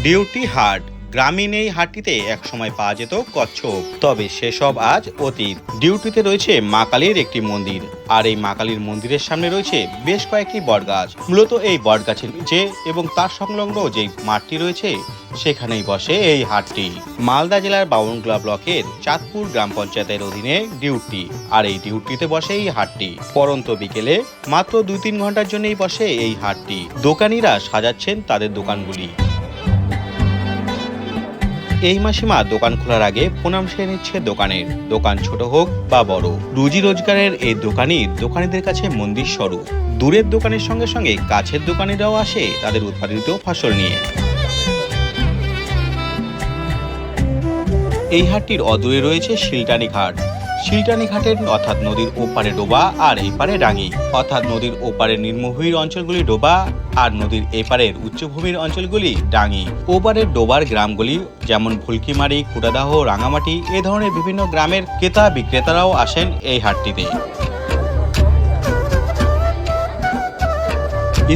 Duty হাট। গ্রামীণ এই হাটটিতে একসময় পাওয়া যেত কচ্ছপ, তবে সেসব আজ অতীত। ডিউটিতে রয়েছে মা কালীর একটি মন্দির, আর এই মা কালীর মন্দিরের সামনে রয়েছে বেশ কয়েকটি বটগাছ। মূলত এই বটগাছের নিচে এবং তার সংলগ্ন যে মাঠটি রয়েছে সেখানেই বসে এই হাটটি। মালদা জেলার বাউনগ্লা ব্লকের চাঁদপুর গ্রাম পঞ্চায়েতের অধীনে ডিউটি, আর এই ডিউটিতে বসে এই হাটটি। পরন্ত বিকেলে মাত্র 2-3 ঘন্টার জন্যই বসে এই হাটটি। দোকানিরা সাজাচ্ছেন তাদের দোকানগুলি। এই মাসিমা দোকান খোলার আগে প্রণাম সেরে নিচ্ছে দোকানের। দোকান ছোট হোক বা বড়, রুজি রোজগারের এই দোকানই দোকানিদের কাছে মন্দির স্বরূপ। দূরের দোকানের সঙ্গে সঙ্গে কাছের দোকানিরাও আসে তাদের উৎপাদিত ফসল নিয়ে। এই হাটটির অদূরে রয়েছে শিলটানি ঘাট। শিলটানি ঘাটের অর্থাৎ নদীর ওপারে ডোবা আর এই পারে ডাঙ্গি, অর্থাৎ নদীর ওপারের নিম্নভূমির অঞ্চলগুলি ডোবা আর নদীর এপারের উচ্চভূমির অঞ্চলগুলি ডাঙ্গি। ওপারের ডোবার গ্রামগুলি যেমন ভুলকিমারি, খুটাদাহ, রাঙামাটি এ ধরনের বিভিন্ন গ্রামের ক্রেতা বিক্রেতারাও আসেন এই হাটটিতে।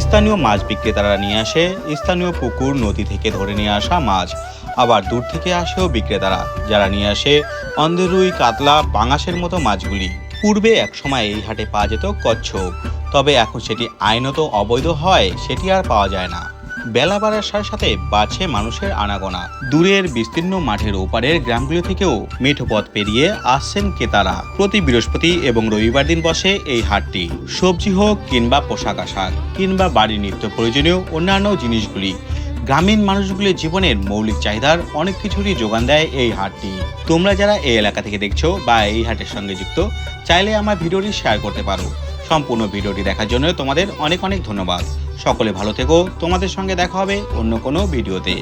স্থানীয় মাছ বিক্রেতারা নিয়ে আসে স্থানীয় পুকুর, নদী থেকে ধরে নিয়ে আসা মাছ। আবার দূর থেকে আসেও বিক্রেতারা, যারা নিয়ে আসে অন্ধের রুই, কাতলা, পাঙাশের মতো মাছগুলি। পূর্বে একসময় এই হাটে পাওয়া যেত কচ্ছপ, তবে এখন সেটি আইনত অবৈধ হয়, সেটি আর পাওয়া যায় না। বেলা বাড়ার সাথে সাথে বাড়ছে মানুষের আনাগোনা। দূরের বিস্তীর্ণ মাঠের ওপারের গ্রামগুলো থেকেও মেঠো পথ পেরিয়ে আসছেন ক্রেতারা। প্রতি বৃহস্পতি এবং রবিবার দিন বসে এই হাটটি। সবজি হোক কিংবা পোশাক আশাক কিংবা বাড়ির নিত্য প্রয়োজনীয় অন্যান্য জিনিসগুলি, গ্রামীণ মানুষগুলির জীবনের মৌলিক চাহিদার অনেক কিছুরই যোগান দেয় এই হাটটি। তোমরা যারা এই এলাকা থেকে দেখছো বা এই হাটের সঙ্গে যুক্ত, চাইলে আমার ভিডিওটি শেয়ার করতে পারো। সম্পূর্ণ ভিডিওটি দেখার জন্য তোমাদের অনেক অনেক ধন্যবাদ। সকলে ভালো থেকো। তোমাদের সঙ্গে দেখা হবে অন্য কোনো ভিডিওতে।